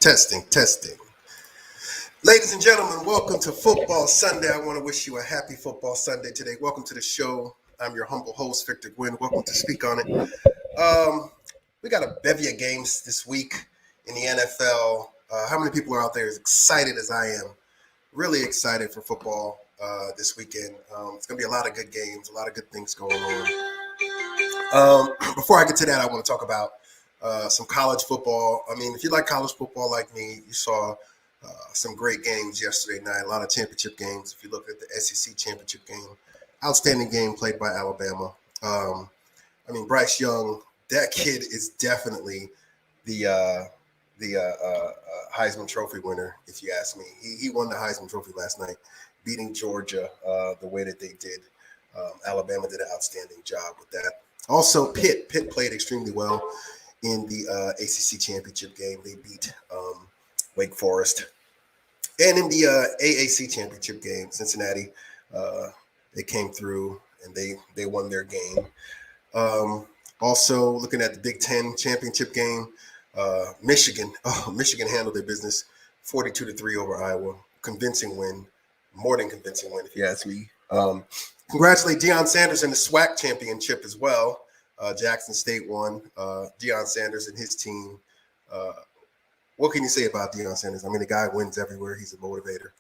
Testing. Ladies and gentlemen, welcome to Football Sunday. I want to wish you a happy Football Sunday today. Welcome to the show. I'm your humble host, Victor Gwynn. Welcome to Speak On It. We got a bevy of games this week in the NFL. How many people are out there as excited as I am? Really excited for football this weekend. It's going to be a lot of good games, a lot of good things going on. Before I get to that, I want to talk about some college football. I mean, if you like college football like me, you saw some great games yesterday night, a lot of championship games. If you look at the SEC championship game, outstanding game played by Alabama. Bryce Young, that kid is definitely the Heisman Trophy winner, if you ask me. He won the Heisman Trophy last night, beating Georgia the way that they did. Alabama did an outstanding job with that. Also, Pitt played extremely well in the ACC championship game. They beat Wake Forest. And in the AAC championship game, Cincinnati, they came through and they won their game. Also, looking at the Big Ten championship game, Michigan handled their business 42-3 over Iowa. Convincing win, more than convincing win, if you ask me. Congratulate Deion Sanders in the SWAC championship as well. Jackson State won. Deion Sanders and his team. What can you say about Deion Sanders? I mean, the guy wins everywhere. He's a motivator.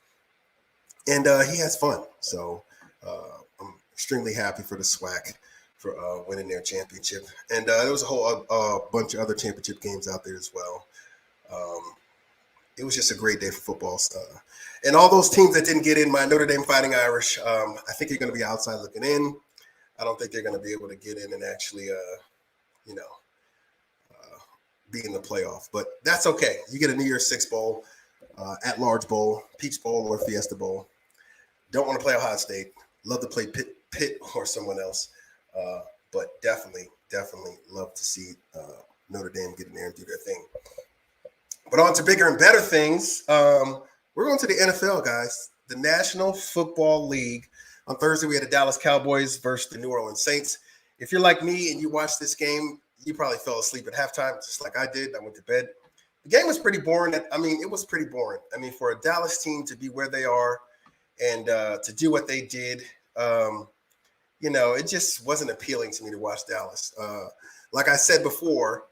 And he has fun. So I'm extremely happy for the SWAC for winning their championship. And there was a whole bunch of other championship games out there as well. It was just a great day for football. And all those teams that didn't get in, my Notre Dame Fighting Irish, I think they're going to be outside looking in. I don't think they're going to be able to get in and actually, be in the playoff. But that's okay. You get a New Year's Six Bowl, at-large bowl, Peach Bowl, or Fiesta Bowl. Don't want to play Ohio State. Love to play Pitt or someone else. But definitely love to see Notre Dame get in there and do their thing. But on to bigger and better things. We're going to the NFL, guys. The National Football League. On Thursday, we had the Dallas Cowboys versus the New Orleans Saints. If you're like me and you watched this game, you probably fell asleep at halftime, just like I did. I went to bed. The game was pretty boring. It was pretty boring. For a Dallas team to be where they are and to do what they did, it just wasn't appealing to me to watch Dallas. Like I said before,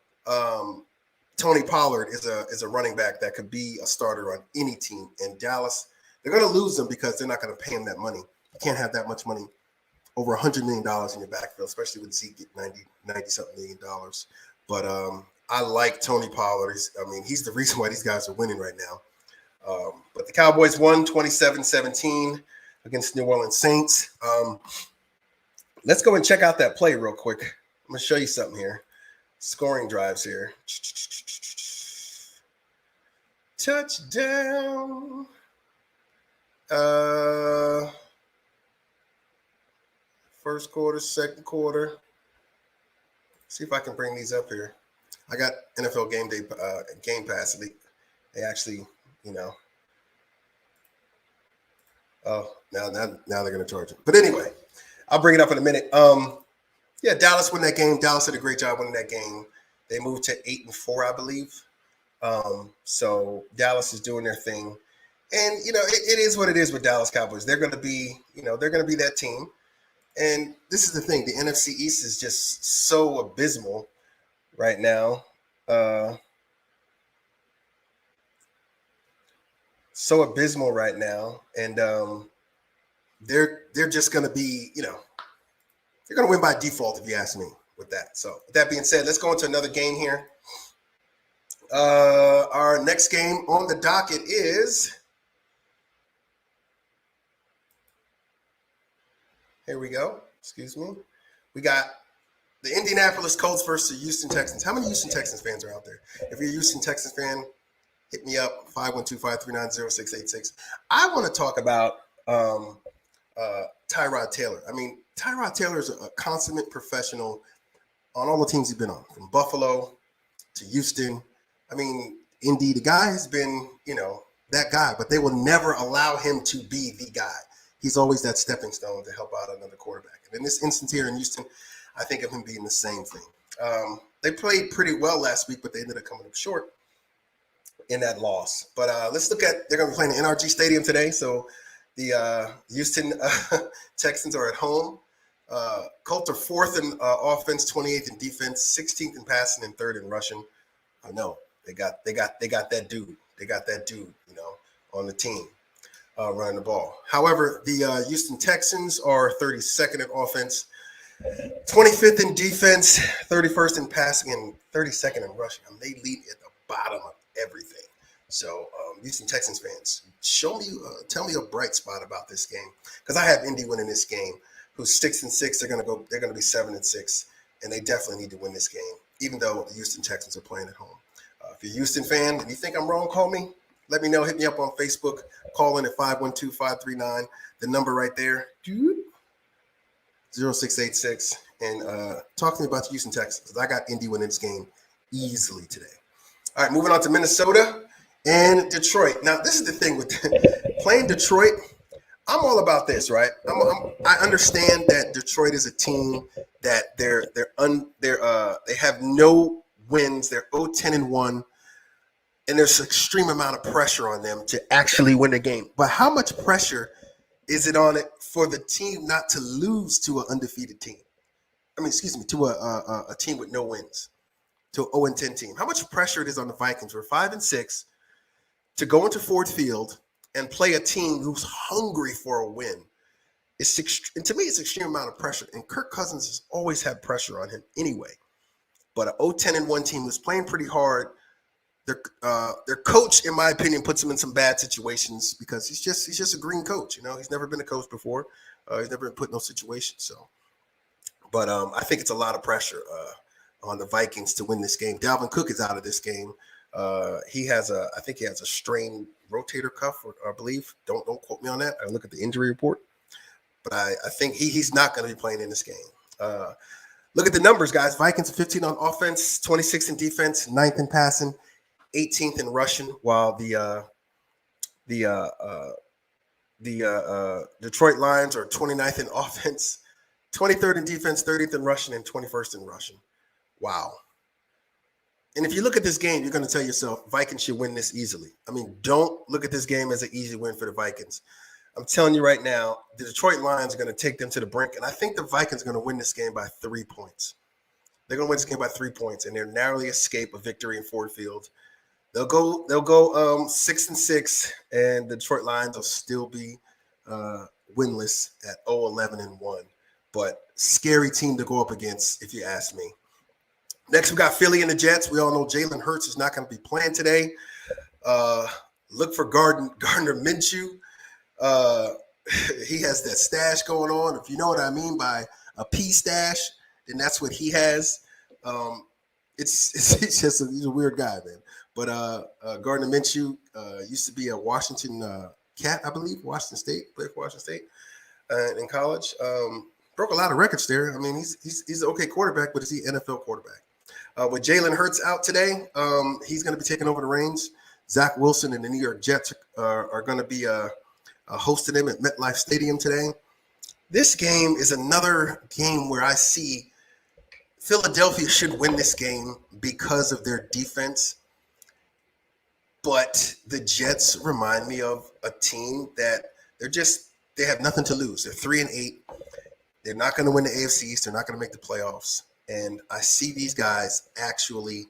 Tony Pollard is a running back that could be a starter on any team. And Dallas, they're going to lose him because they're not going to pay him that money. You can't have that much money, over $100 million in your backfield, especially with Zeke at 90-something million dollars. But I like Tony Pollard. He's the reason why these guys are winning right now. But the Cowboys won 27-17 against New Orleans Saints. Let's go and check out that play real quick. I'm going to show you something here. Scoring drives here. Touchdown. First quarter, second quarter. See if I can bring these up here. I got NFL Game Day Game Pass. They actually, Oh, now they're going to charge it. But anyway, I'll bring it up in a minute. Dallas won that game. Dallas did a great job winning that game. They moved to 8-4, I believe. So Dallas is doing their thing. And, it is what it is with Dallas Cowboys. They're going to be, that team. And this is the thing. The NFC East is just so abysmal right now. And they're just going to be, they're going to win by default, if you ask me, with that. So with that being said, let's go into another game here. Our next game on the docket is... Here we go. Excuse me. We got the Indianapolis Colts versus the Houston Texans. How many Houston Texans fans are out there? If you're a Houston Texans fan, hit me up, 512-539-0686. I want to talk about Tyrod Taylor. Tyrod Taylor is a consummate professional on all the teams he's been on, from Buffalo to Houston. Indy, the guy has been, that guy, but they will never allow him to be the guy. He's always that stepping stone to help out another quarterback. And in this instance here in Houston, I think of him being the same thing. They played pretty well last week, but they ended up coming up short. in that loss. But let's look at, they're going to be playing the NRG Stadium today. So the Houston Texans are at home. Colts are fourth in offense, 28th in defense, 16th in passing, and third in rushing. I know they got that dude. They got that dude, on the team running the ball. However, the Houston Texans are 32nd in offense, 25th in defense, 31st in passing, and 32nd in rushing. They lead at the bottom of everything. So, Houston Texans fans, tell me a bright spot about this game, because I have Indy winning this game. Who's 6-6? They're gonna be 7-6, and they definitely need to win this game, even though the Houston Texans are playing at home. If you're a Houston fan and you think I'm wrong, call me. Let me know. Hit me up on Facebook. Call in at 512-539. The number right there, 0686, and talk to me about the Houston Texans. I got Indy winning this game easily today. All right, moving on to Minnesota and Detroit. Now, this is the thing with playing Detroit. I'm all about this, right? I understand that Detroit is a team that they have no wins. They're 0-10-1, and there's an extreme amount of pressure on them to actually win the game. But how much pressure is it on it for the team not to lose to an undefeated team? To a team with no wins, to an 0-10 team. How much pressure it is on the Vikings? We're 5-6 to go into Ford Field and play a team who's hungry for a win. And to me, it's an extreme amount of pressure. And Kirk Cousins has always had pressure on him anyway. But an 0-10-1 team who's playing pretty hard. Their coach, in my opinion, puts him in some bad situations because he's just a green coach. He's never been a coach before. He's never been put in those situations. So, but I think it's a lot of pressure on the Vikings to win this game. Dalvin Cook is out of this game. I think he has a strained rotator cuff, I believe. Don't quote me on that. I look at the injury report, but I think he's not going to be playing in this game. Look at the numbers, guys. Vikings 15 on offense, 26 in defense, 9th in passing, 18th in rushing, while the Detroit Lions are 29th in offense, 23rd in defense, 30th in rushing, and 21st in rushing. Wow. And if you look at this game, you're going to tell yourself Vikings should win this easily. Don't look at this game as an easy win for the Vikings. I'm telling you right now, the Detroit Lions are going to take them to the brink, and I think the Vikings are going to win this game by 3 points. They're going to win this game by 3 points, and they'll narrowly escape a victory in Ford Field. They'll go 6-6, and the Detroit Lions will still be winless at 0-11-1. But scary team to go up against, if you ask me. Next, we got Philly and the Jets. We all know Jalen Hurts is not going to be playing today. Look for Gardner Minshew. He has that stash going on. If you know what I mean by a P stash, then that's what he has. He's a weird guy, man. But Gardner Minshew used to be a Washington Cat, I believe, Washington State, played for Washington State in college. Broke a lot of records there. He's an okay quarterback, but is he an NFL quarterback? With Jalen Hurts out today, he's going to be taking over the reins. Zach Wilson and the New York Jets are going to be hosting him at MetLife Stadium today. This game is another game where I see Philadelphia should win this game because of their defense. But the Jets remind me of a team that they have nothing to lose. They're 3-8. They're not going to win the AFC East. They're not going to make the playoffs. And I see these guys actually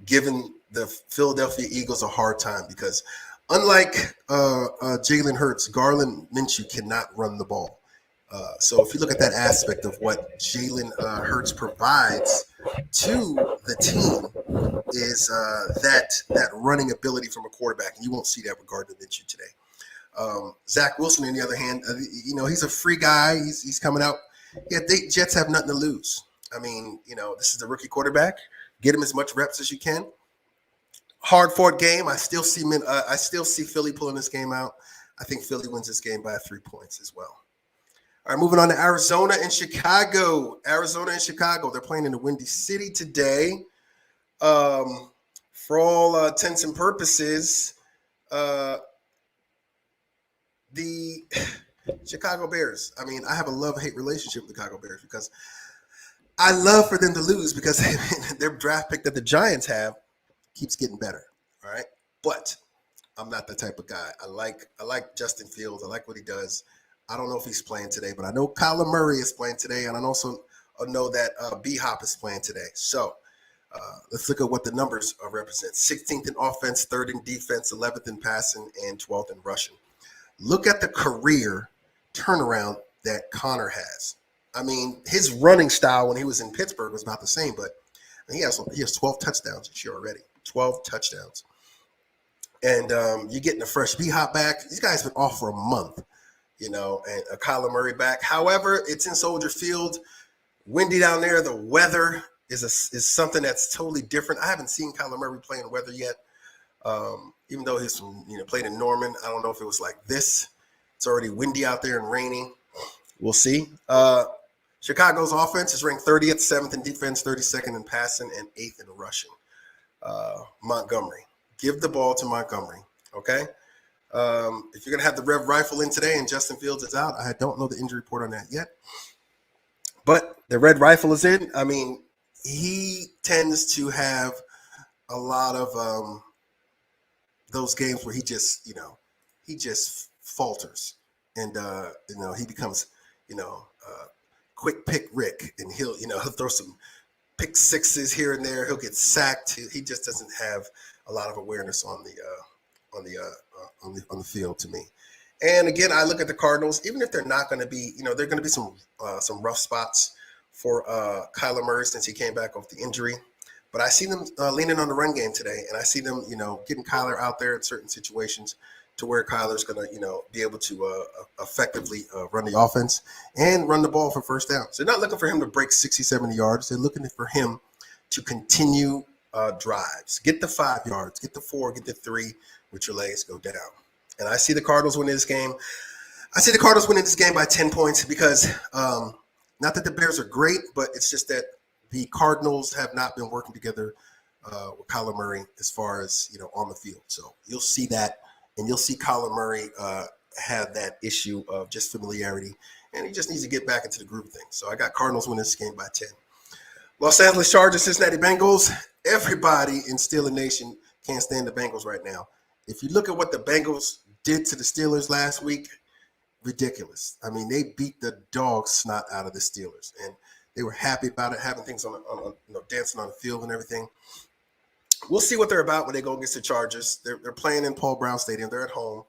giving the Philadelphia Eagles a hard time because unlike Jalen Hurts, Gardner Minshew cannot run the ball. So if you look at that aspect of what Jalen Hurts provides to the team is that running ability from a quarterback. And you won't see that with Gardner Minshew today. Zach Wilson, on the other hand, he's a free guy. He's coming out. Yeah, Jets have nothing to lose. This is a rookie quarterback. Get him as much reps as you can. Hard-fought game. I still see Philly pulling this game out. I think Philly wins this game by 3 points as well. All right, moving on to Arizona and Chicago. They're playing in the Windy City today. For all intents and purposes, the Chicago Bears. I have a love-hate relationship with the Chicago Bears because I love for them to lose because their draft pick that the Giants have keeps getting better. All but I'm not the type of guy. I like Justin Fields. I like what he does. I don't know if he's playing today, but I know Kyler Murray is playing today, and I also know that B-Hop is playing today. So let's look at what the numbers represent. 16th in offense, 3rd in defense, 11th in passing, and 12th in rushing. Look at the career turnaround that Connor has. I mean, his running style when he was in Pittsburgh was about the same, but he has 12 touchdowns this year already. 12 touchdowns. And you're getting a fresh B-Hop back. These guys been off for a month, and a Kyler Murray back. However, it's in Soldier Field. Windy down there. The weather is something that's totally different. I haven't seen Kyler Murray play in weather yet. Even though he's played in Norman, I don't know if it was like this. It's already windy out there and raining. We'll see. Chicago's offense is ranked 30th, 7th in defense, 32nd in passing, and 8th in rushing. Montgomery. Give the ball to Montgomery, okay? If you're going to have the Rev Rifle in today and Justin Fields is out, I don't know the injury report on that yet. But the Red Rifle is in. I mean, he tends to have a lot of those games where he just falters. And, he becomes, quick pick Rick. And he'll throw some pick sixes here and there. He'll get sacked. He just doesn't have a lot of awareness on the field to me. And again, I look at the Cardinals. Even if they're not going to be, there are going to be some rough spots for Kyler Murray since he came back off the injury. But I see them leaning on the run game today, and I see them, getting Kyler out there in certain situations to where Kyler's going to, be able to effectively run the offense and run the ball for first down. So they're not looking for him to break 60, 70 yards. They're looking for him to continue drives. Get the 5 yards, get the 4, get the 3 with your legs go down. And I see the Cardinals winning this game. I see the Cardinals winning this game by 10 points because not that the Bears are great, but it's just that the Cardinals have not been working together with Kyler Murray as far as, on the field. So you'll see that, and you'll see Kyler Murray have that issue of just familiarity, and he just needs to get back into the groove of things. So I got Cardinals winning this game by 10. Los Angeles Chargers, Cincinnati Bengals. Everybody in Steeler Nation can't stand the Bengals right now. If you look at what the Bengals did to the Steelers last week, ridiculous. I mean, they beat the dog snot out of the Steelers, and they were happy about it, having things on dancing on the field and everything. We'll see what they're about when they go against the Chargers. They're playing in Paul Brown Stadium. They're at home.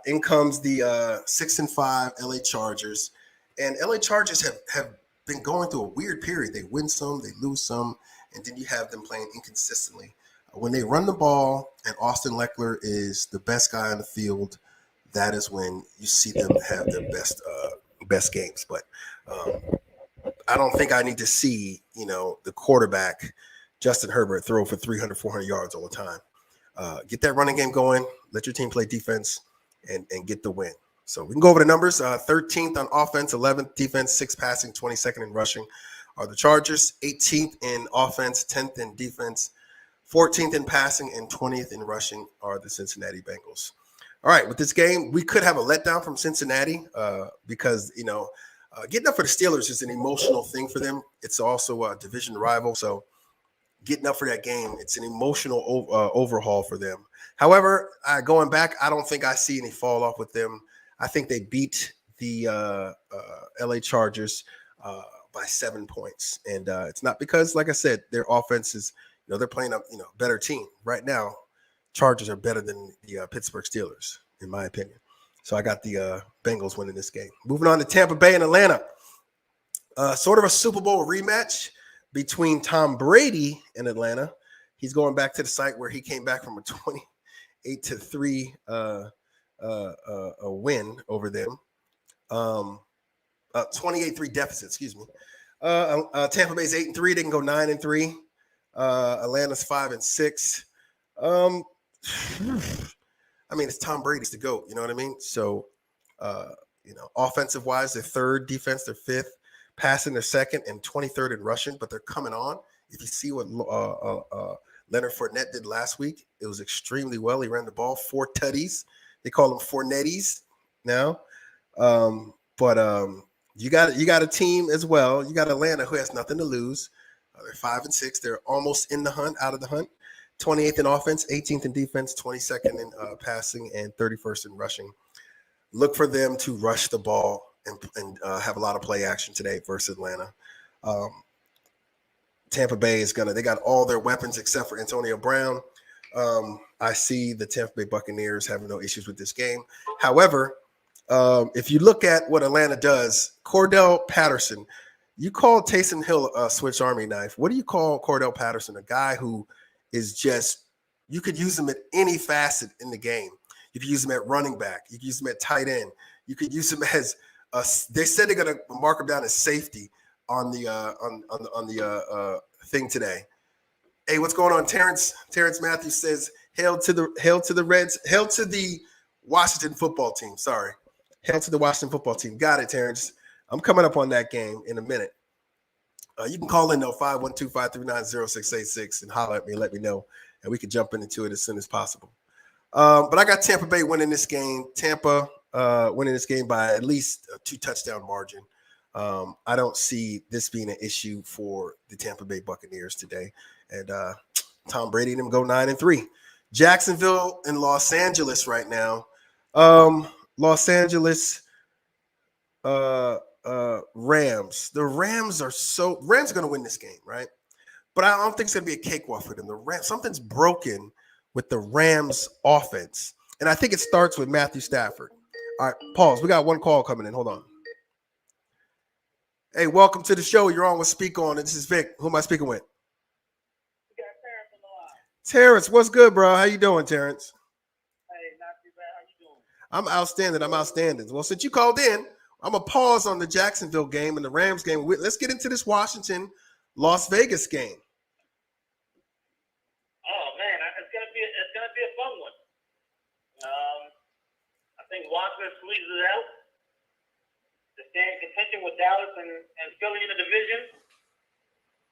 In comes the 6-5 LA Chargers, and LA Chargers have been going through a weird period. They win some, they lose some, and then you have them playing inconsistently. When they run the ball and Austin Eckler is the best guy on the field, that is when you see them have their best games. But I don't think I need to see, the quarterback, Justin Herbert, throw for 300, 400 yards all the time. Get that running game going. Let your team play defense and get the win. So we can go over the numbers. 13th on offense, 11th defense, 6th passing, 22nd in rushing are the Chargers. 18th in offense, 10th in defense, 14th in passing, and 20th in rushing are the Cincinnati Bengals. All right, with this game, we could have a letdown from Cincinnati because, getting up for the Steelers is an emotional thing for them. It's also a division rival, so getting up for that game, it's an emotional overhaul for them. However, going back, I don't think I see any fall off with them. I think they beat the LA Chargers by 7 points, and it's not because, like I said, their offense is, they're playing a better team right now. Chargers are better than the Pittsburgh Steelers, in my opinion. So I got the Bengals winning this game. Moving on to Tampa Bay and Atlanta. Sort of a Super Bowl rematch between Tom Brady and Atlanta. He's going back to the site where he came back from a 28-3 a win over them. 28-3 deficit, excuse me. Tampa Bay's 8-3. They can go 9-3. Atlanta's 5-6. I mean, it's Tom Brady's the GOAT, you know what I mean? So, offensive wise, they're third, defense, they're fifth, passing, they're second, and 23rd in rushing, but they're coming on. If you see what Leonard Fournette did last week, it was extremely well. He ran the ball, 4 tutties. They call them Fournetties now. But you got a team as well. You got Atlanta who has nothing to lose. They're 5-6. They're almost in the hunt, out of the hunt. 28th in offense, 18th in defense, 22nd in passing, and 31st in rushing. Look for them to rush the ball and have a lot of play action today versus Atlanta. Tampa Bay they got all their weapons except for Antonio Brown. I see the Tampa Bay Buccaneers having no issues with this game. However, if you look at what Atlanta does, Cordell Patterson, you call Taysom Hill a Swiss Army knife. What do you call Cordell Patterson? A guy who is just, you could use him at any facet in the game. You could use him at running back. You could use him at tight end. You could use him as they said they're going to mark him down as safety on the thing today. Hey, what's going on? Terrence Matthews says, hail to the Reds, hail to the Washington football team. Sorry. Hail to the Washington football team. Got it, Terrence. I'm coming up on that game in a minute. You can call in, though, 512-539-0686 and holler at me and let me know, and we can jump into it as soon as possible. But I got Tampa Bay winning this game. Tampa winning this game by at least a 2-touchdown margin. I don't see this being an issue for the Tampa Bay Buccaneers today. And Tom Brady and them go 9-3. Jacksonville and Los Angeles right now. Los Angeles Rams. The Rams are Rams are going to win this game, right? But I don't think it's going to be a cakewalk for them. The Rams, something's broken with the Rams offense. And I think it starts with Matthew Stafford. All right, pause. We got one call coming in. Hold on. Hey, welcome to the show. You're on with Speak On. And this is Vic. Who am I speaking with? We got Terrence on the line. Terrence, what's good, bro? How you doing, Terrence? Hey, not too bad. How you doing? I'm outstanding. Well, since you called in, I'm going to pause on the Jacksonville game and the Rams game. Let's get into this Washington-Las Vegas game. Oh, man, it's gonna be a fun one. I think Washington squeezes it out to stay in contention with Dallas and Philly in the division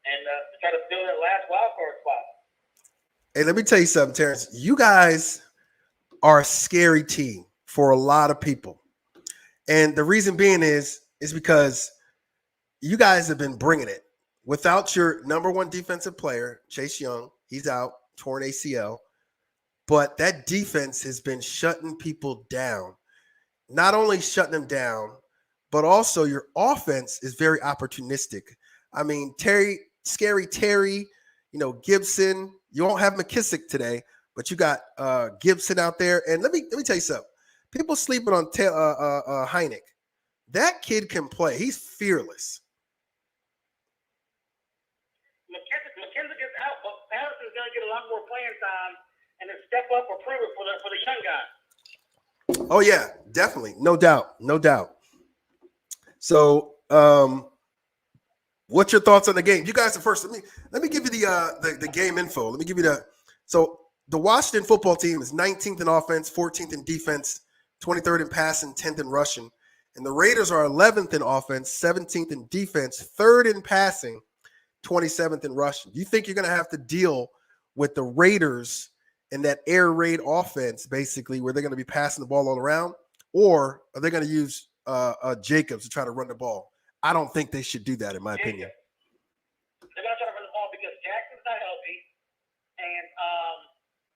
and try to fill that last wild card spot. Hey, let me tell you something, Terrence. You guys are a scary team for a lot of people. And the reason being is because you guys have been bringing it. Without your number one defensive player, Chase Young, he's out, torn ACL. But that defense has been shutting people down. Not only shutting them down, but also your offense is very opportunistic. I mean, Scary Terry, Gibson. You won't have McKissick today, but you got Gibson out there. And let me tell you something. People sleeping on Heinicke. That kid can play. He's fearless. McKissick is out, but Patterson's going to get a lot more playing time and then step up or prove it for the young guys. Oh, yeah, definitely. No doubt. So, what's your thoughts on the game? You guys are first. Let me give you the game info. Let me give you so the Washington football team is 19th in offense, 14th in defense, 23rd in passing, 10th in rushing. And the Raiders are 11th in offense, 17th in defense, 3rd in passing, 27th in rushing. Do you think you're going to have to deal with the Raiders in that air raid offense, basically, where they're going to be passing the ball all around? Or are they going to use Jacobs to try to run the ball? I don't think they should do that, in my opinion. They're going to try to run the ball because Jackson's not healthy, and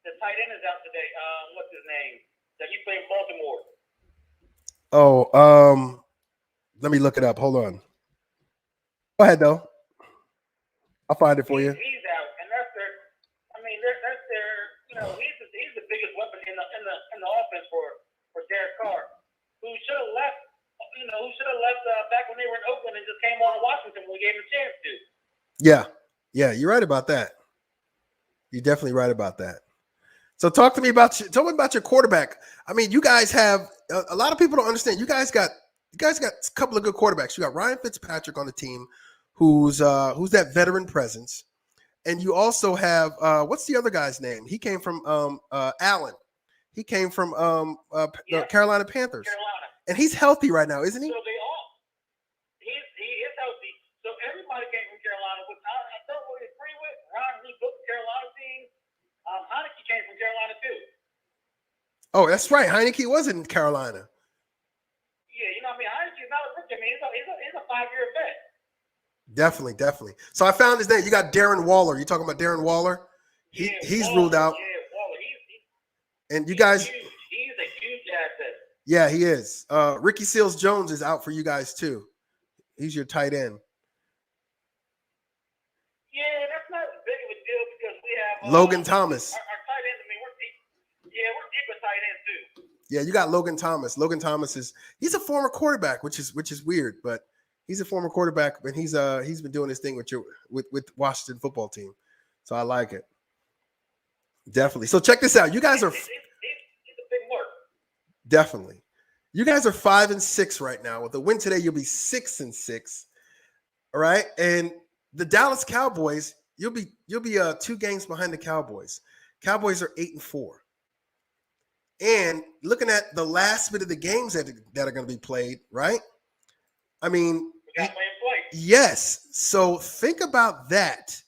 the tight end is out today. What's his name? That he played Baltimore. Oh, let me look it up. Hold on. Go ahead, though. I'll find it for you. He's out, and that's their. He's the biggest weapon in the offense for Derek Carr, who should have left. Who should have left back when they were in Oakland and just came on to Washington when we gave him a chance to. Yeah, you're right about that. You're definitely right about that. So tell me about your quarterback. I mean, you guys have a lot of people don't understand. You guys got a couple of good quarterbacks. You got Ryan Fitzpatrick on the team, who's that veteran presence, and you also have what's the other guy's name? He came from Allen. He came from the Carolina Panthers. And he's healthy right now, isn't he? So he is healthy. So everybody came from Carolina, which I don't really agree with. Ron Lee built the Carolina team. Heinicke came from Carolina too. Oh, that's right. Heinicke was in Carolina. Yeah, Heinicke's not a rookie. He's a 5-year vet. Definitely. So I found his name. You got Darren Waller. You talking about Darren Waller? He's ruled out. Yeah, Waller. And you guys, he's a huge asset. Yeah, he is. Ricky Seals-Jones is out for you guys too. He's your tight end. Yeah, that's not as big of a deal because we have Logan Thomas. Our tight ends. I mean, we're deep. Yeah, we're deep at tight end too. Yeah, you got Logan Thomas. Logan Thomas he's a former quarterback, which is weird, but he's a former quarterback, and he's been doing his thing with Washington football team. So I like it. Definitely. So check this out. You guys are he's a big mark. Definitely. You guys are 5-6 right now. With a win today, you'll be 6-6. All right. And the Dallas Cowboys, you'll be 2 games behind the Cowboys. Cowboys are 8-4. And looking at the last bit of the games that are going to be played, right? I mean, yes. So think about that.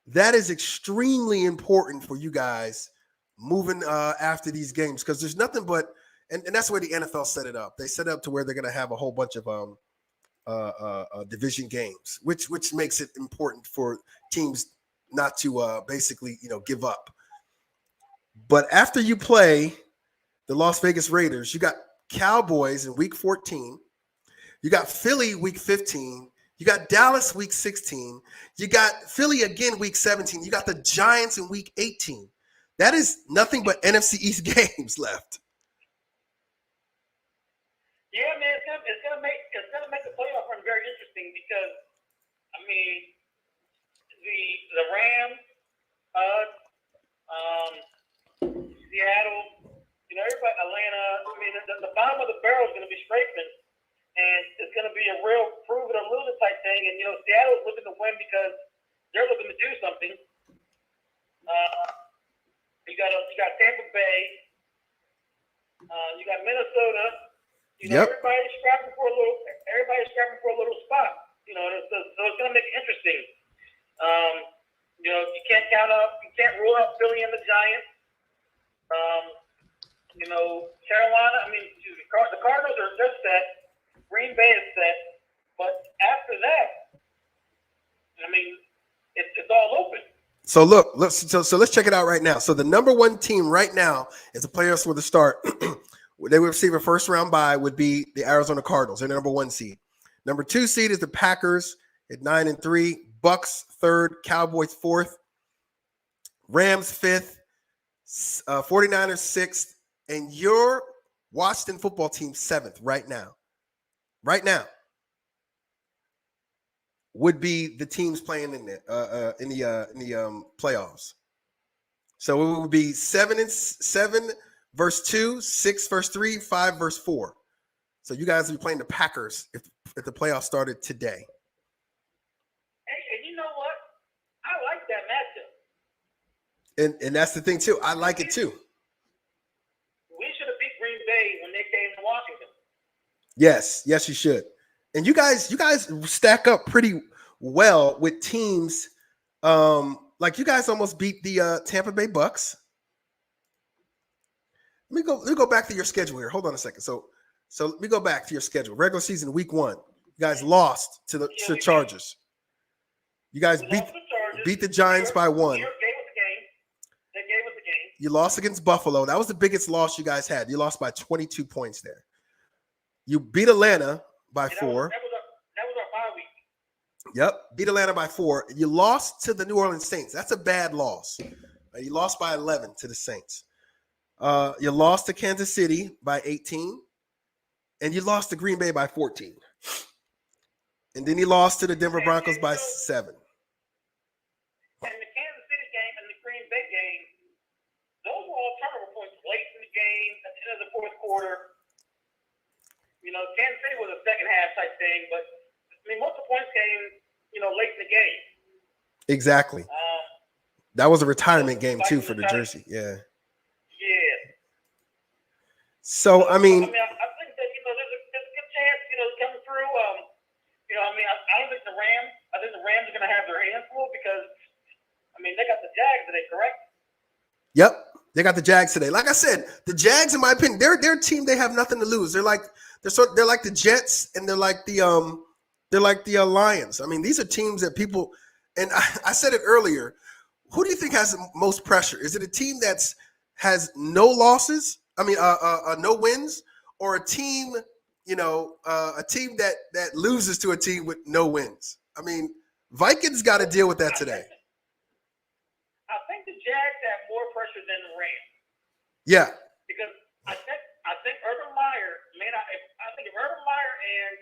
That is extremely important for you guys moving after these games, because there's nothing but, and that's the way the NFL set it up. They set it up to where they're going to have a whole bunch of division games, which makes it important for teams not to basically give up. But after you play the Las Vegas Raiders, you got Cowboys in week 14. You got Philly week 15. You got Dallas week 16. You got Philly again week 17. You got the Giants in week 18. That is nothing but NFC East games left. Yeah, man, it's gonna make the playoff run very interesting because, I mean, the Rams, Seattle, everybody, Atlanta. I mean, the bottom of the barrel is going to be scraping, and it's going to be a real prove it or lose it type thing. And Seattle's looking to win because they're looking to do something. You got Tampa Bay. You got Minnesota. Yep. Everybody's scrapping for a little spot. So it's going to make it interesting. You can't rule out Philly and the Giants. Carolina, the Cardinals they're set. Green Bay is set. But after that, it's all open. So look, let's check it out right now. So the number 1 team right now is the playoffs for the start. They would receive a first round bye would be the Arizona Cardinals. They're the number 1 seed. Number 2 seed is the Packers at 9-3. Bucks 3rd. Cowboys 4th. Rams 5th. 49ers 6th. And your Washington football team 7th right now. Right now would be the teams playing in the playoffs. So it would be 7 versus 2, 6 versus 3, 5 versus 4. So you guys would be playing the Packers if the playoffs started today. And you know what? I like that matchup. And that's the thing too. I like it too. We should have beat Green Bay when they came to Washington. Yes, you should. And you guys stack up pretty well with teams. Like you guys almost beat the Tampa Bay Bucks. Let me go back to your schedule here. Hold on a second. So let me go back to your schedule. Regular season, week 1, you guys lost to the Chargers. You guys beat the Giants by 1. They gave us the game. You lost against Buffalo. That was the biggest loss you guys had. You lost by 22 points there. You beat Atlanta by 4. That was our bye week. Yep, beat Atlanta by 4. You lost to the New Orleans Saints. That's a bad loss. You lost by 11 to the Saints. You lost to Kansas City by 18. And you lost to Green Bay by 14. And then you lost to the Denver Broncos by 7. And the Kansas City game and the Green Bay game, those were all turnover points late in the game at the end of the fourth quarter. Kansas City was a second half type thing, but most of the points came, late in the game. Exactly. That was a retirement game too for the Jersey. Yeah. Yeah. So I think that there's a good chance coming through. I don't think the Rams. I think the Rams are going to have their hands full because they got the Jags today, correct? Yep. They got the Jags today. Like I said, the Jags, in my opinion, they're a team. They have nothing to lose. They're like the Jets, and they're like the Lions. These are teams that people. And I said it earlier. who do you think has the most pressure? Is it a team has no losses? I mean, no wins, or a team, a team that loses to a team with no wins? I mean, Vikings got to deal with that today. I think the Jags have more pressure than the Rams. Yeah. Because I think Urban Meyer I think if Urban Meyer and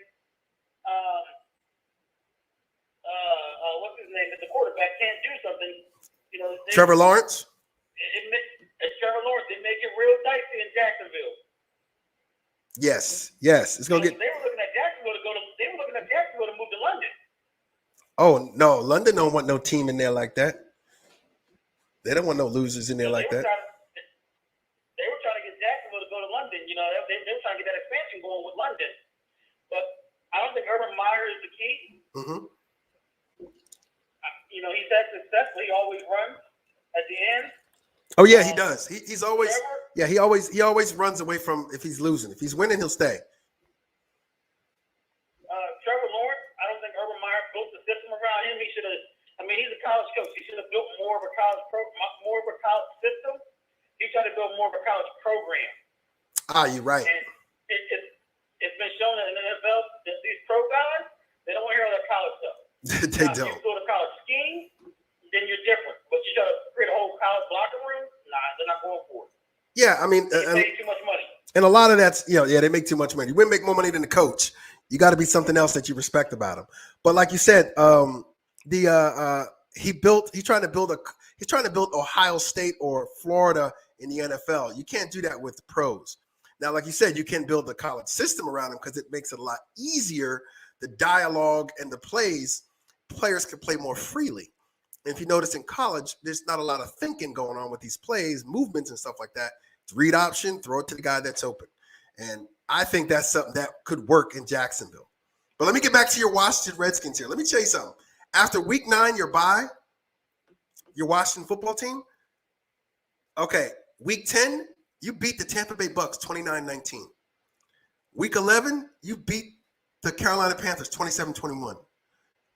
what's his name, the quarterback can't do something, Trevor Lawrence. Trevor Lawrence, it make it real dicey in Jacksonville. Yes, it's gonna get. They were looking at Jacksonville to move to London. Oh no, London don't want no team in there like that. They don't want no losers in there like that. They were trying to get Jacksonville to go to London. They were trying to get that expansion going with London. But I don't think Urban Meyer is the key. Mm-hmm. He's had success. He always runs at the end. Oh yeah, he does. He's always he always runs away from if he's losing. If he's winning, he'll stay. Trevor Lawrence, I don't think Urban Meyer built the system around him. He should have. He's a college coach. He should have built more of a college system. He tried to build more of a college program. You're right. And it's been shown in the NFL that these pro guys, they don't want to hear all that college stuff. They don't. If you go to college scheme, then you're different. But you try to create a whole college locker room, they're not going for it. Yeah, I mean, they pay too much money. And a lot of that's, they make too much money. You wouldn't make more money than the coach. You got to be something else that you respect about him. But like you said, he's trying to build Ohio State or Florida in the NFL. You can't do that with the pros. Now, like you said, you can build the college system around him because it makes it a lot easier. The dialogue and the players can play more freely. And if you notice in college, there's not a lot of thinking going on with these plays, movements and stuff like that. It's read option, throw it to the guy that's open. And I think that's something that could work in Jacksonville. But let me get back to your Washington Redskins here. Let me tell you something. After week 9, your Washington football team. Okay, week 10, you beat the Tampa Bay Bucks 29-19. Week 11, you beat the Carolina Panthers 27-21.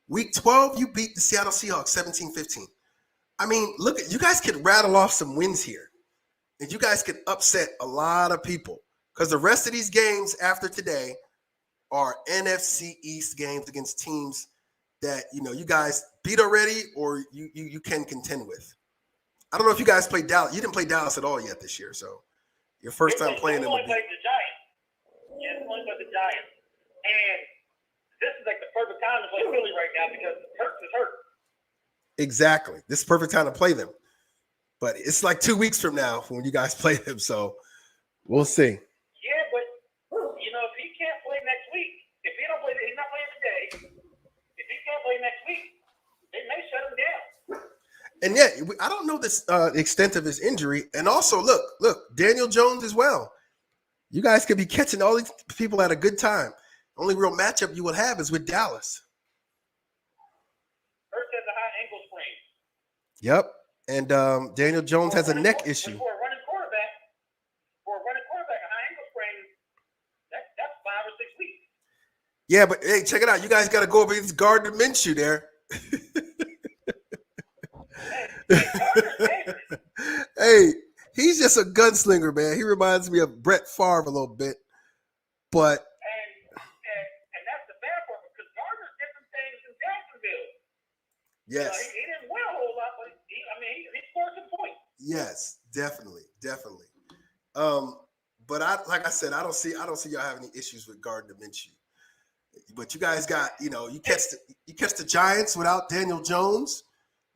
Week 12, you beat the Seattle Seahawks 17-15. I mean, look, you guys could rattle off some wins here. And you guys could upset a lot of people. Because the rest of these games after today are NFC East games against teams that, you guys beat already or you can contend with. I don't know if you guys played Dallas. You didn't play Dallas at all yet this year. So your first time playing them. We only played the Giants. Yeah, we only played the Giants. And this is like the perfect time to play Philly right now because Hurts is hurt. Exactly. This is the perfect time to play them. But it's like 2 weeks from now when you guys play them. So we'll see. Yeah, but, if he can't play next week, if he don't play, he's not playing today. If he can't play next week, they may shut him down. And yeah, I don't know the extent of his injury. And also, look, Daniel Jones as well. You guys could be catching all these people at a good time. Only real matchup you will have is with Dallas. Hurts has a high ankle sprain. Yep. And Daniel Jones has a neck issue. For a running quarterback, a high ankle sprain, that's 5 or 6 weeks. Yeah, but hey, check it out. You guys got to go over this Gardner Minshew there. Hey, he's just a gunslinger, man. He reminds me of Brett Favre a little bit. But and that's the bad part because Gardner's different things in Jacksonville. Yes. He didn't win a whole lot, but he scored some points. Yes, definitely. But like I said, I don't see y'all having any issues with Gardner Minshew. But you guys got, you catch the Giants without Daniel Jones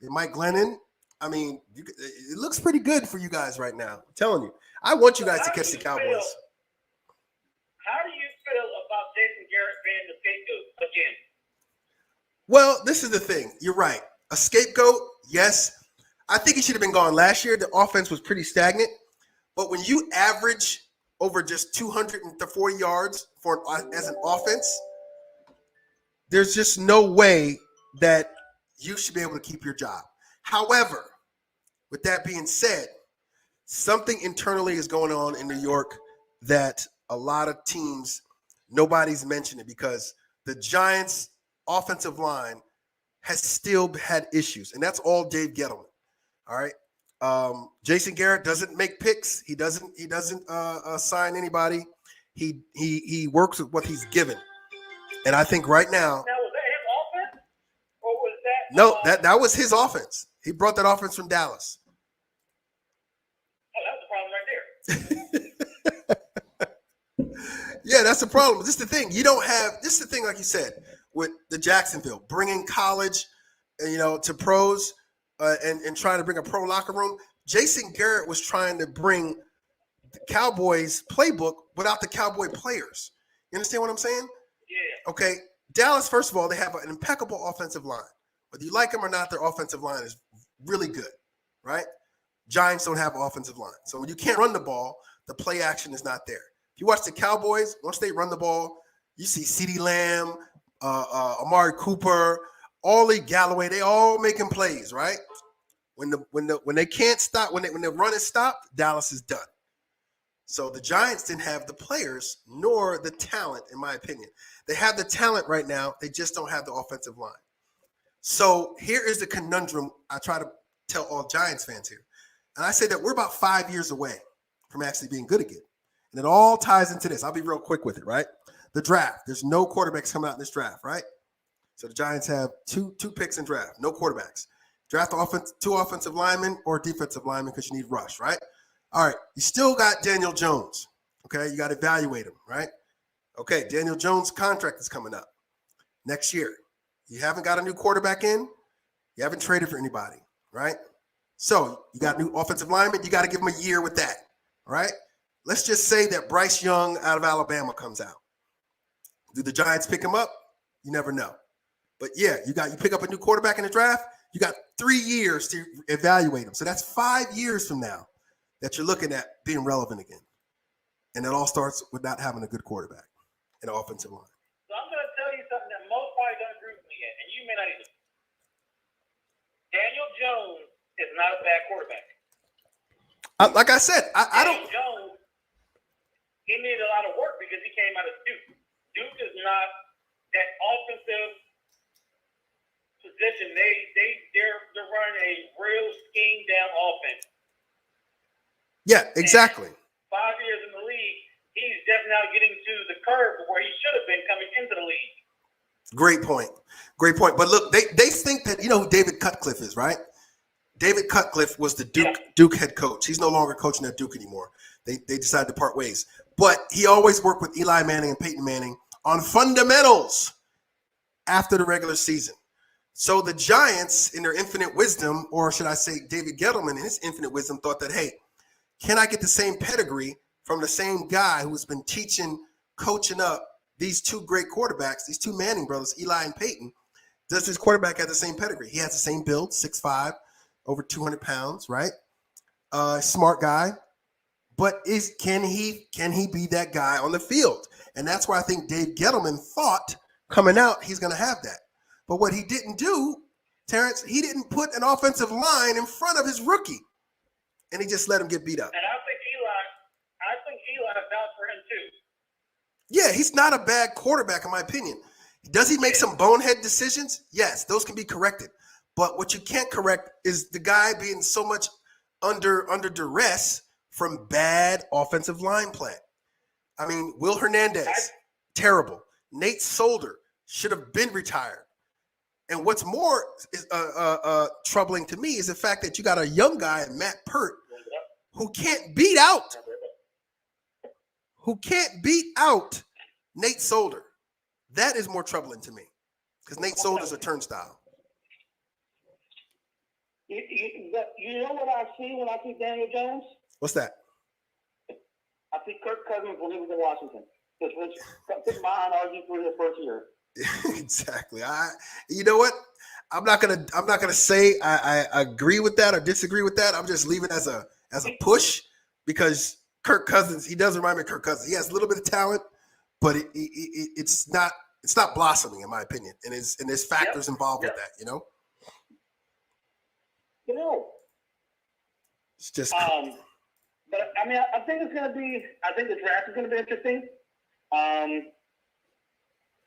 and Mike Glennon. I mean, it looks pretty good for you guys right now. I'm telling you. I want you guys to catch the Cowboys. How do you feel about Jason Garrett being the scapegoat again? Well, this is the thing. You're right. A scapegoat, yes. I think he should have been gone last year. The offense was pretty stagnant. But when you average over just 240 yards as an offense, there's just no way that you should be able to keep your job. However, with that being said, something internally is going on in New York that a lot of teams, nobody's mentioning because the Giants' offensive line has still had issues, and that's all Dave Gettleman. All right. Jason Garrett doesn't make picks. He doesn't sign anybody. He works with what he's given. And I think right now. Now, was that his offense? Or was that? No, that was his offense. He brought that offense from Dallas. Oh, that's the problem right there. Yeah, that's the problem. This is the thing. You don't have. This is the thing, like you said, with the Jacksonville bringing college, to pros, and trying to bring a pro locker room. Jason Garrett was trying to bring the Cowboys playbook without the Cowboy players. You understand what I'm saying? Yeah. Okay. Dallas, first of all, they have an impeccable offensive line. Whether you like them or not, their offensive line is really good, right? Giants don't have an offensive line. So when you can't run the ball, the play action is not there. If you watch the Cowboys, once they run the ball, you see CeeDee Lamb, Amari Cooper, Ollie Galloway, they all making plays, right? When they can't stop, when the run is stopped, Dallas is done. So the Giants didn't have the players nor the talent, in my opinion. They have the talent right now. They just don't have the offensive line. So here is the conundrum I try to tell all Giants fans here. And I say that we're about 5 years away from actually being good again. And it all ties into this. I'll be real quick with it, right? The draft. There's no quarterbacks coming out in this draft, right? So the Giants have two picks in draft, no quarterbacks. Draft two offensive linemen or defensive linemen because you need rush, right? All right, you still got Daniel Jones, okay? You got to evaluate him, right? Okay, Daniel Jones' contract is coming up next year. You haven't got a new quarterback in. You haven't traded for anybody, right? So you got new offensive lineman. You got to give him a year with that, right? Let's just say that Bryce Young out of Alabama comes out. Do the Giants pick him up? You never know. But yeah, you pick up a new quarterback in the draft. You got 3 years to evaluate him. So that's 5 years from now that you're looking at being relevant again. And it all starts with not having a good quarterback and an offensive line. So I'm going to tell you something that most probably don't agree with me yet, and you may not either. Daniel Jones is not a bad quarterback. Like I said, I don't. Daniel Jones, he needed a lot of work because he came out of Duke. Duke is not that offensive position. They're running a real schemed down offense. Yeah, exactly. And 5 years in the league, he's just now getting to the curve where he should have been coming into the league. Great point. Great point. But look, they think that, you know who David Cutcliffe is, right? David Cutcliffe was the Duke head coach. He's no longer coaching at Duke anymore. They decided to part ways. But he always worked with Eli Manning and Peyton Manning on fundamentals after the regular season. So the Giants, in their infinite wisdom, or should I say David Gettleman in his infinite wisdom, thought that, hey, can I get the same pedigree from the same guy who's been coaching up these two great quarterbacks, these two Manning brothers, Eli and Peyton? Does this quarterback have the same pedigree? He has the same build, 6'5", over 200 pounds, right? Smart guy. But can he be that guy on the field? And that's why I think Dave Gettleman thought coming out he's going to have that. But what he didn't do, Terrence, he didn't put an offensive line in front of his rookie. And he just let him get beat up. And I think Eli vouched for him too. Yeah, he's not a bad quarterback in my opinion. Does he make some bonehead decisions? Yes, those can be corrected. But what you can't correct is the guy being so much under duress from bad offensive line play. I mean, Will Hernandez, terrible. Nate Solder should have been retired. And what's more troubling to me is the fact that you got a young guy, Matt Pert, who can't beat out Nate Solder. That is more troubling to me because Nate Solder's a turnstile. You know what I see when I see Daniel Jones? What's that? I see Kirk Cousins when he was in Washington. Just took behind RG for his first year. Exactly. You know what? I'm not gonna say I agree with that or disagree with that. I'm just leaving it as a push because Kirk Cousins, he does remind me of Kirk Cousins. He has a little bit of talent, but it's not blossoming in my opinion. And there's factors involved with that, you know? You know. It's just but I mean I think the draft is gonna be interesting.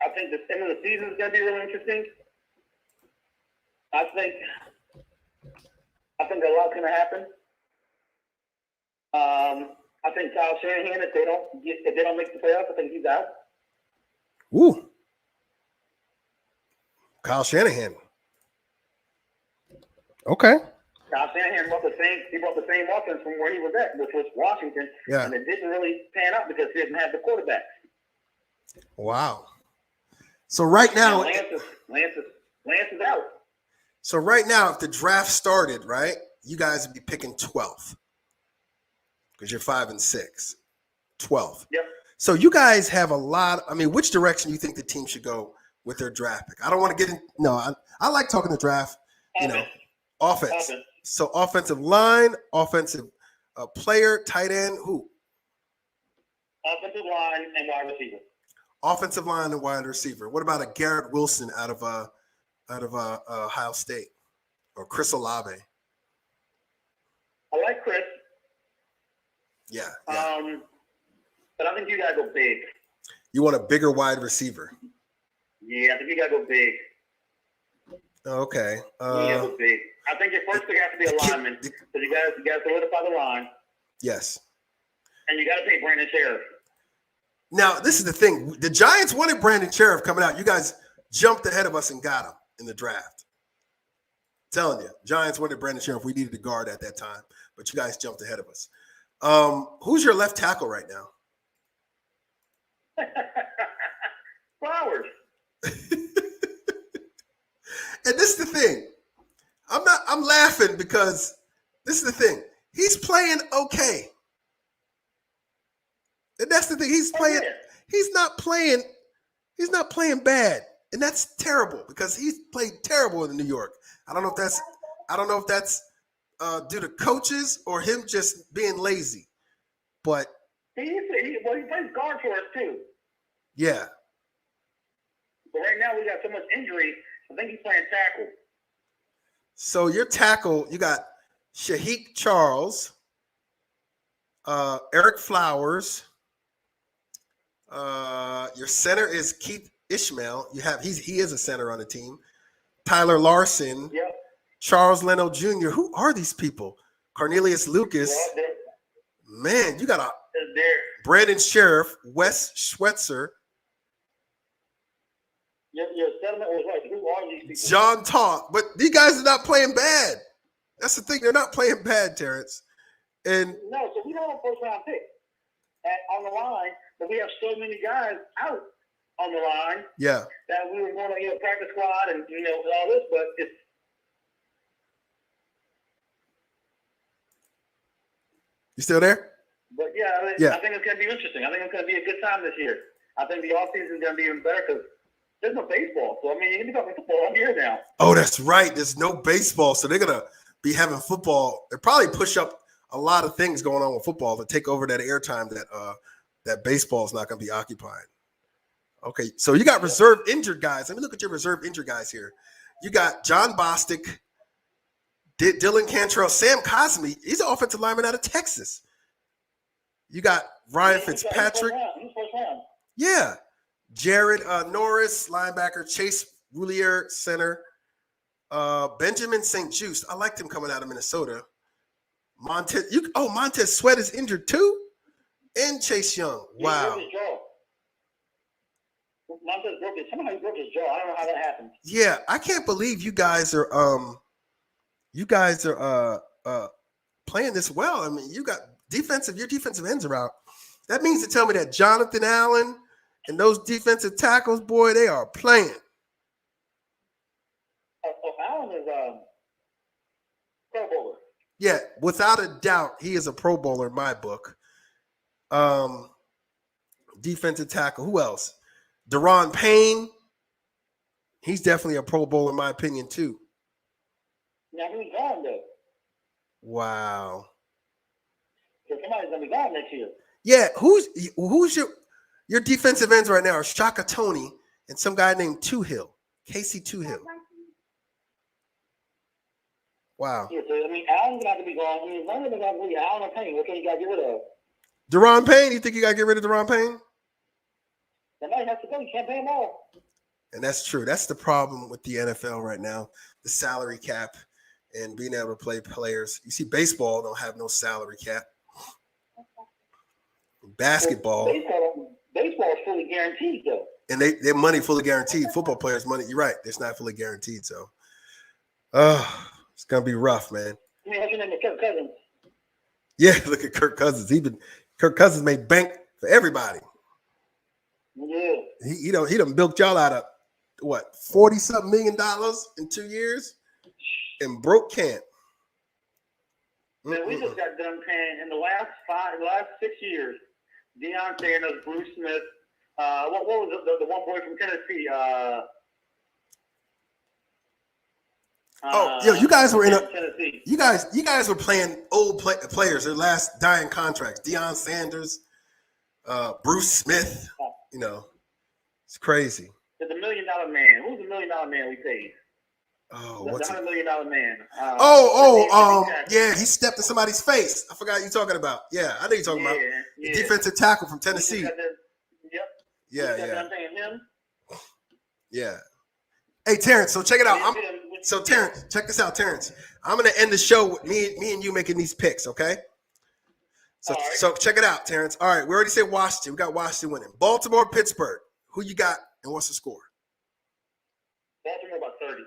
I think the end of the season is going to be really interesting. I think I think a lot's going to happen. I think Kyle Shanahan, if they don't make the playoffs, I think he's out. Ooh. Kyle Shanahan. Okay. Kyle Shanahan brought the same offense from where he was at, which was Washington. Yeah. And it didn't really pan out because he didn't have the quarterback. Wow. So right now, Lance is out. So right now, if the draft started, right, you guys would be picking 12th because you're 5 and 6. 12th. Yep. So you guys have a lot. I mean, which direction do you think the team should go with their draft pick? I don't want to get in. No, I like talking the draft. Offense. So offensive line, offensive player, tight end, who? Offensive line and wide receiver. Offensive line and wide receiver. What about a Garrett Wilson out of Ohio State or Chris Olave? I like Chris. Yeah. But I think you gotta go big. You want a bigger wide receiver? Yeah, I think you gotta go big. Okay. Go big. I think your first pick has to be a lineman. So you gotta solidify the line. Yes. And you gotta pay Brandon Sheriff. Now, this is the thing. The Giants wanted Brandon Sheriff coming out. You guys jumped ahead of us and got him in the draft. I'm telling you, Giants wanted Brandon Sheriff. We needed a guard at that time, but you guys jumped ahead of us. Who's your left tackle right now? Flowers. And this is the thing. I'm laughing because this is the thing. He's playing okay. And that's the thing. He's not playing bad. And that's terrible because he's played terrible in New York. I don't know if that's due to coaches or him just being lazy. But he plays guard for us too. Yeah. But right now we got so much injury. I think he's playing tackle. So your tackle, you got Shaheed Charles, Eric Flowers. Your center is Keith Ishmael. He is a center on the team. Tyler Larson. Yep. Charles Leno Jr. Who are these people? Cornelius Lucas. Man, you got Brandon Sheriff, Wes Schweitzer. Your settlement was right. Who are these people? John Talk. But these guys are not playing bad. That's the thing. They're not playing bad, Terrence. And no, so we don't have a first round pick on the line, but we have so many guys out on the line. Yeah. That we were going to practice squad and all this, but it's You still there? But I think it's going to be interesting. I think it's going to be a good time this year. I think the offseason is going to be even better because there's no baseball. So, I mean, you're going to be talking football all year now. Oh, that's right. There's no baseball. So they're going to be having football. They probably push up a lot of things going on with football to take over that airtime that baseball is not going to be occupying. Okay, so you got reserve injured guys. Let me look at your reserve injured guys here. You got John Bostic, Dylan Cantrell, Sam Cosme. He's an offensive lineman out of Texas. You got Ryan Fitzpatrick. Yeah. Jared Norris, linebacker. Chase Roulier, center. Benjamin St. Juste. I liked him coming out of Minnesota. Montez Sweat is injured too? And Chase Young. Wow. Somebody broke his jaw. I don't know how that happened. Yeah, I can't believe you guys are playing this well. I mean, you got your defensive ends are out. That means to tell me that Jonathan Allen and those defensive tackles, boy, they are playing. Allen is Pro Bowler. Yeah, without a doubt, he is a Pro Bowler in my book. Defensive tackle. Who else? Deron Payne. He's definitely a Pro Bowler in my opinion too. Now who's gone though? Wow. So somebody's gonna be gone next year. Yeah, who's your defensive ends right now are Shaka Toney and some guy named Toohill, Casey Toohill. Wow. Yeah, so I mean, Allen's gonna have to be gone. I mean, one of them got to be Allen or Payne. What can you got to get rid of? Deron Payne. You think you got to get rid of Deron Payne? Somebody has to go. You can't pay them all. And that's true. That's the problem with the NFL right now. The salary cap. and being able to play players. You see, baseball don't have no salary cap. Basketball. Baseball is fully guaranteed, though. And their money fully guaranteed. Football players' money, you're right, it's not fully guaranteed. So, it's gonna be rough, man. I mean, what's your name? Kirk Cousins. Yeah, look at Kirk Cousins. Kirk Cousins made bank for everybody. Yeah. He done bilked y'all out of what, $40-something million in 2 years, and broke camp. Man, we just got done paying in the last 6 years. Deion Sanders, Bruce Smith. What was the one boy from Tennessee? You guys were in Tennessee. You guys were playing old players, their last dying contracts. Deion Sanders, Bruce Smith. You know, it's crazy. The $1 million man. Who's the $1 million man we paid? Oh, the what's $100 million man? Yeah, he stepped in somebody's face. I forgot you're talking about. Yeah, I know you're talking about. The defensive tackle from Tennessee. Yeah. Hey, Terrence, so check it out. Terrence, check this out, Terrence. I'm going to end the show with me and you making these picks, okay? So check it out, Terrence. All right, we already said Washington. We got Washington winning. Baltimore, Pittsburgh. Who you got, and what's the score? Baltimore about 30.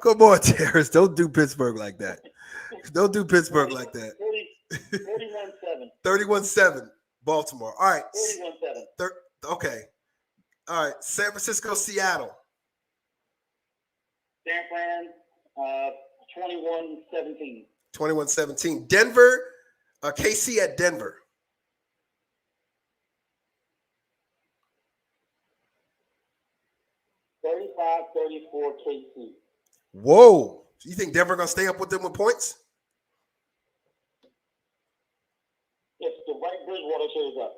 Come on, Terrence. Don't do Pittsburgh like that. Don't do Pittsburgh like that. 31-7. 31-7, Baltimore. All right. 31-7. Okay. All right. San Francisco, Seattle. San Fran, 21-17. 21-17. Denver, KC at Denver. 35-34 KC. Whoa. You think Denver going to stay up with them with points? If the right Bridgewater shows up.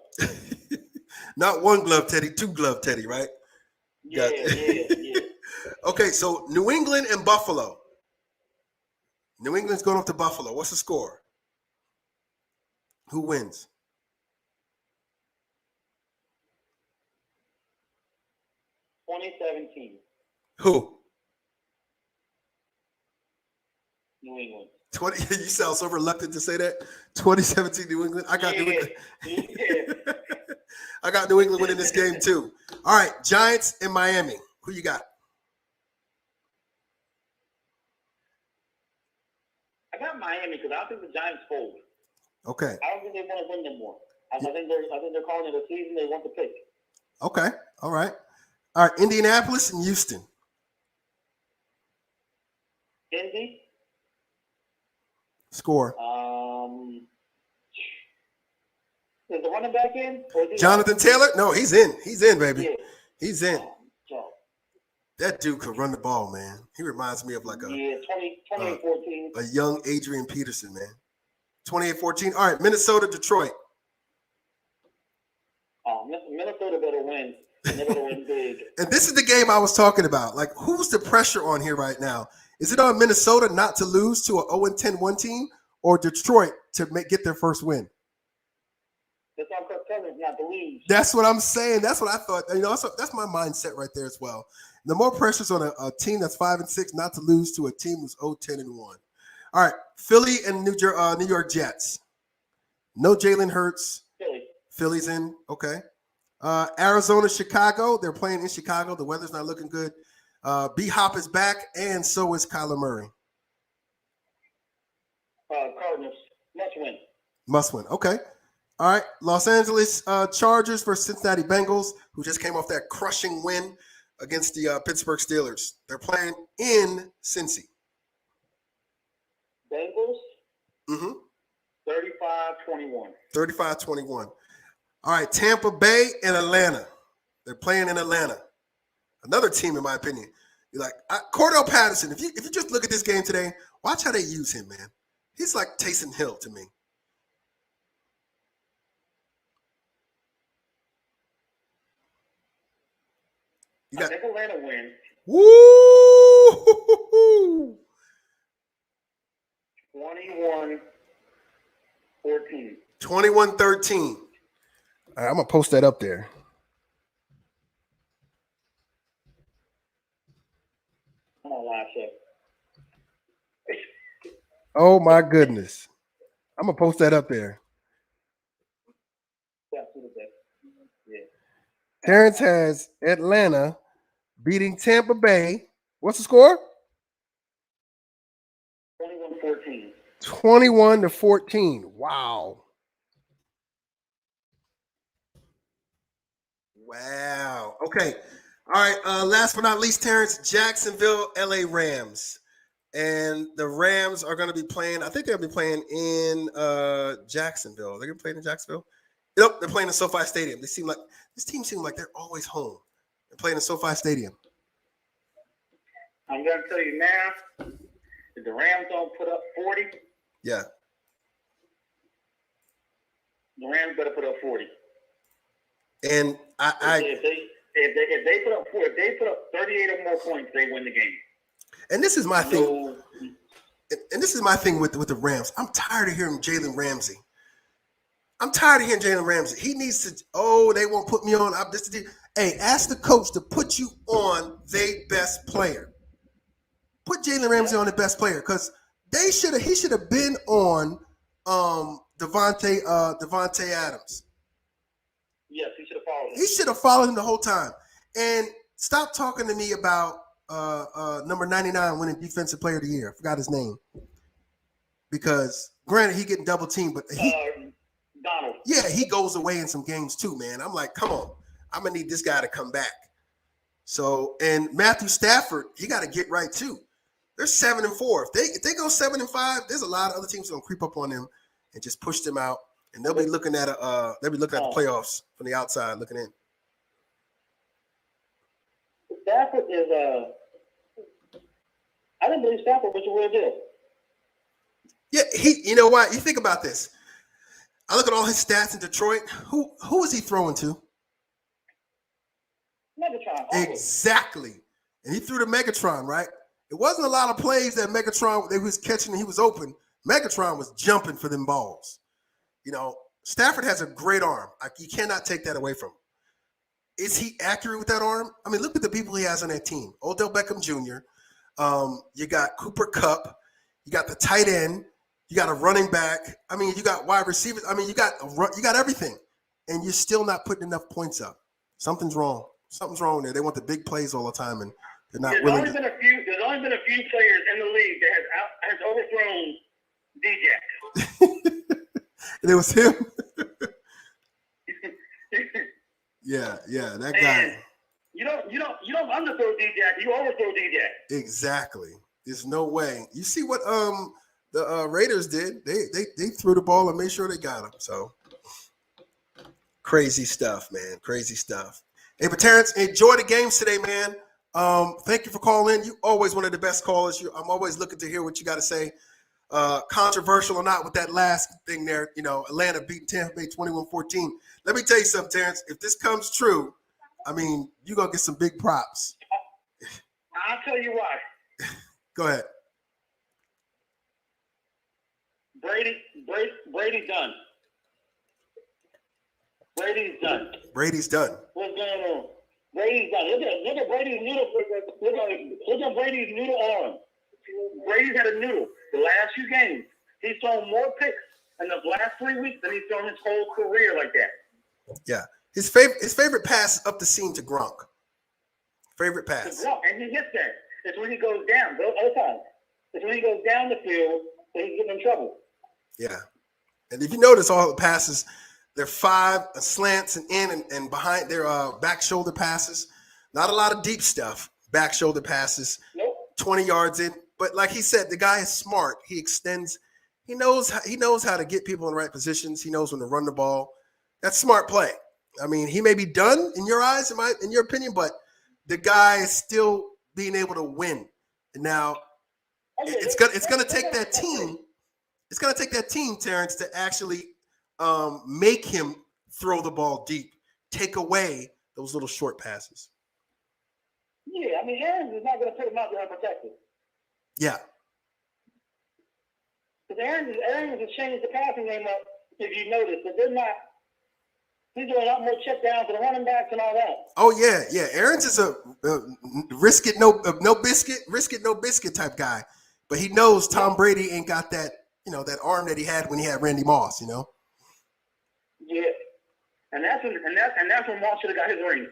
Not one glove Teddy, two glove Teddy, right? Yeah. Okay, so New England and Buffalo. New England's going up to Buffalo. What's the score? Who wins? Who? New England. 20. You sound so reluctant to say that. 2017 New England. I got New England. Yeah. I got New England winning this game too. All right, Giants in Miami. Who you got? I got Miami because I don't think the Giants fold. Okay. I don't think they want to win no more. I think they're calling it a season. They want to pick. Okay. All right. All right. Indianapolis and Houston. Indy. Score. Is the running back in? Jonathan Taylor? No, he's in. He's in, baby. Yeah. He's in. That dude could run the ball, man. He reminds me of like a 28-14. A young Adrian Peterson, man. 28-14. All right, Minnesota, Detroit. Minnesota better win. They better win big. And this is the game I was talking about. Like, who's the pressure on here right now? Is it on Minnesota not to lose to an 0-10 team, or Detroit to get their first win? It's on Kirk Cousins not to lose. That's what I'm saying. That's what I thought. You know, that's my mindset right there as well. The more pressure's on a team that's 5-6 not to lose to a team who's 0-10-1. All right, Philly and New York Jets. No Jalen Hurts. Philly's in. Okay. Arizona, Chicago. They're playing in Chicago. The weather's not looking good. B-Hop is back, and so is Kyler Murray. Cardinals. Must win. Must win. Okay. All right. Los Angeles Chargers versus Cincinnati Bengals, who just came off that crushing win against the Pittsburgh Steelers. They're playing in Cincy. Bengals? Mm-hmm. 35-21. 35-21. All right, Tampa Bay and Atlanta. They're playing in Atlanta. Another team, in my opinion. You're like, Cordell Patterson, if you just look at this game today, watch how they use him, man. He's like Taysom Hill to me. I think Atlanta wins. Woo! 21-14. 21-13. All right, I'm going to post that up there. Oh my goodness. I'm gonna post that up there. Yeah. Terrence has Atlanta beating Tampa Bay. What's the score? 21-14. 21-14. Wow. Wow. Okay. All right. Last but not least, Terrence, Jacksonville, LA Rams. And the Rams are going to be playing, I think they'll be playing in Jacksonville. They're going to play in Jacksonville? Nope, they're playing in SoFi Stadium. This team seems like they're always home. They're playing in SoFi Stadium. I'm going to tell you now, if the Rams don't put up 40, yeah, the Rams better put up 40. And if they put up 40, if they put up 38 or more points, they win the game. And this is my thing. And this is my thing with the Rams. I'm tired of hearing Jalen Ramsey. He needs to. Oh, they won't put me on. Hey, ask the coach to put you on their best player. Put Jalen Ramsey on the best player because he should have been on Devontae Adams. Yes, he should have followed him. He should have followed him the whole time. And stop talking to me about number 99 winning Defensive Player of the Year. I forgot his name. Because granted, he getting double teamed, but Donald. Yeah, he goes away in some games too, man. I'm like, come on, I'm gonna need this guy to come back. So, and Matthew Stafford, he got to get right too. They're 7-4. If they go 7-5, there's a lot of other teams gonna creep up on them and just push them out, and they'll be looking at the playoffs from the outside looking in. Stafford is I didn't believe Stafford was a real deal. Yeah, you know what? You think about this. I look at all his stats in Detroit. Who is he throwing to? Megatron. Exactly. And he threw to Megatron, right? It wasn't a lot of plays that Megatron they was catching and he was open. Megatron was jumping for them balls. You know, Stafford has a great arm. You cannot take that away from him. Is he accurate with that arm? I mean, look at the people he has on that team. Odell Beckham Jr. You got Cooper Kupp. You got the tight end. You got a running back. I mean, you got wide receivers. I mean, you got everything, and you're still not putting enough points up. Something's wrong. Something's wrong there. They want the big plays all the time, and they're not willing. There's only been a few players in the league that has overthrown DJ. And it was him. Yeah, that guy. And you don't underthrow DJ. You overthrow DJ. Exactly. There's no way. You see what the Raiders did? They threw the ball and made sure they got him. So crazy stuff, man. Crazy stuff. Hey, but Terrence, enjoy the games today, man. Thank you for calling. You always one of the best callers. I'm always looking to hear what you got to say. Controversial or not with that last thing there, Atlanta beat Tampa Bay 21-14. Let me tell you something, Terrence. If this comes true, I mean, you're going to get some big props. I'll tell you why. Go ahead. Brady's done. Brady's done. What's going on? Brady's done. Look at Brady's noodle. Look at Brady's noodle arm. Brady's had a noodle. The last few games, he's thrown more picks in the last 3 weeks than he's thrown his whole career like that. Yeah. His favorite pass is up the seam to Gronk. Favorite pass. To Gronk, and he gets that. It's when he goes down. Other times. It's when he goes down the field that he's getting in trouble. Yeah. And if you notice all the passes, they're 5 slants and in and behind their back shoulder passes. Not a lot of deep stuff. Back shoulder passes. Nope. 20 yards in. But like he said, the guy is smart. He extends. He knows how to get people in the right positions. He knows when to run the ball. That's smart play. I mean, he may be done in your eyes, in your opinion, but the guy is still being able to win. And now it's gonna take that team. It's gonna take that team, Terrence, to actually make him throw the ball deep, take away those little short passes. Yeah, I mean, Aaron is not going to put him out there unprotected. Yeah. Because Aaron has changed the passing game up, if you notice, but they're not. He's doing a lot more check downs to the running backs and all that. Oh yeah. Aaron's is a risk it no biscuit type guy. but he knows Tom Brady ain't got that, that arm that he had when he had Randy Moss, Yeah. And that's when Moss should have got his ring.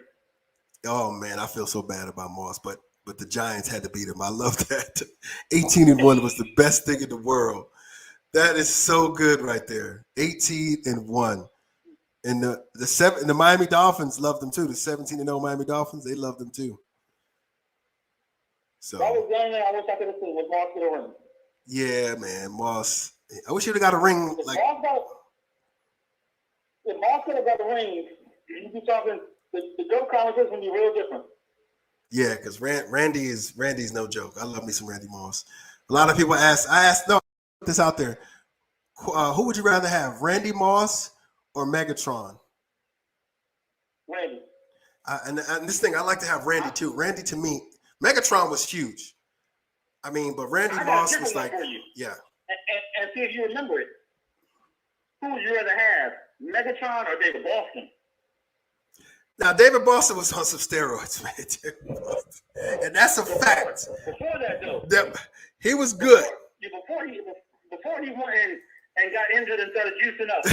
Oh man, I feel so bad about Moss, but the Giants had to beat him. I love that. 18-1 was the best thing in the world. That is so good right there. 18-1. And the Miami Dolphins loved them too. The 17-0 Miami Dolphins, they loved them too. So that was the only thing I wish I could have seen was Moss get a ring. Yeah, man, Moss. I wish he would have got a ring. If Moss could have got a ring, you'd be talking. The joke conversation would be real different. Yeah, because Randy's no joke. I love me some Randy Moss. A lot of people ask. No, put this out there. Who would you rather have, Randy Moss or Megatron? Randy. And this thing, I like to have Randy too. Randy, to me, Megatron was huge. I mean, but Randy Moss was like, yeah. And see if you remember it. Who would you rather have, Megatron or David Boston? Now, David Boston was on some steroids, man. And that's a fact. Before that, though. He was good. Before he went and got injured and started juicing up.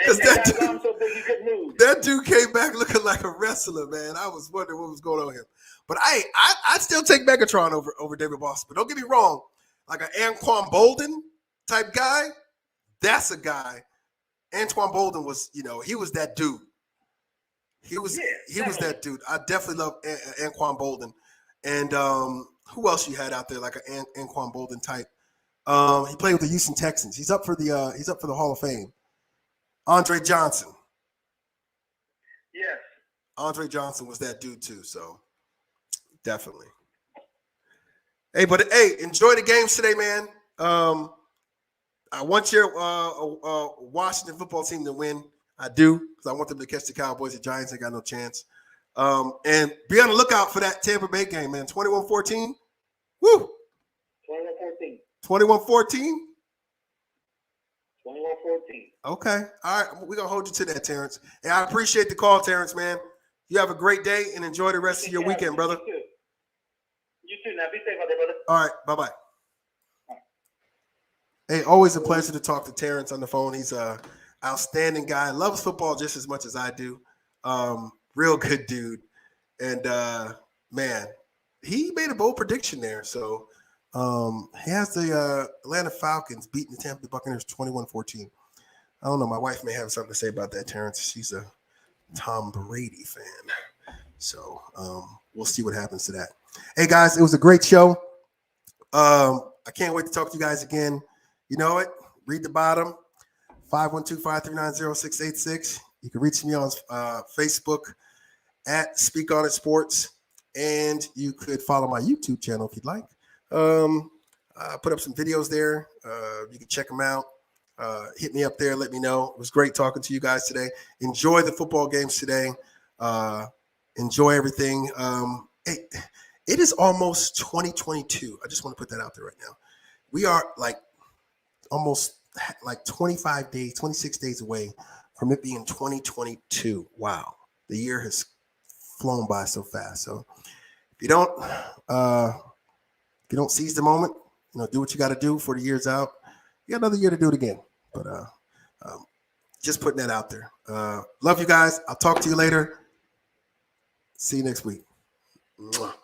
And got so big he couldn't move. That dude came back looking like a wrestler, man. I was wondering what was going on with him. But I'd still take Megatron over David Boston. But don't get me wrong, like an Anquan Bolden type guy, that's a guy. Anquan Bolden was, he was that dude. He was that dude. I definitely love Anquan Bolden. And who else you had out there like an Anquan Bolden type? He played with the Houston Texans. He's up for the Hall of Fame. Andre Johnson. Yes. Andre Johnson was that dude too, so definitely. Hey, enjoy the games today, man. I want your Washington football team to win. I do, because I want them to catch the Cowboys. The Giants ain't got no chance. And be on the lookout for that Tampa Bay game, man. 21-14. Woo! 21-14. 21-14? 21-14. Okay. All right. We're going to hold you to that, Terrence. And I appreciate the call, Terrence, man. You have a great day and enjoy the rest of your weekend, brother. You too. Now be safe out there, brother. All right. Bye-bye. Hey, always a pleasure to talk to Terrence on the phone. He's a outstanding guy. Loves football just as much as I do. Real good dude. And, man, he made a bold prediction there. So he has the Atlanta Falcons beating the Tampa Bay Buccaneers 21-14. I don't know. My wife may have something to say about that, Terrence. She's a Tom Brady fan. So we'll see what happens to that. Hey, guys, it was a great show. I can't wait to talk to you guys again. You know it. Read the bottom. 512-539-0686. You can reach me on Facebook at Speak On It Sports. And you could follow my YouTube channel if you'd like. I put up some videos there. You can check them out. Hit me up there. Let me know. It was great talking to you guys today. Enjoy the football games today. Enjoy everything. Hey, it is almost 2022. I just want to put that out there right now. We are almost 25 days, 26 days away from it being 2022. Wow. The year has flown by so fast. So if you don't seize the moment, do what you got to do for the year's out. You got another year to do it again. But just putting that out there. Love you guys. I'll talk to you later. See you next week. Mwah.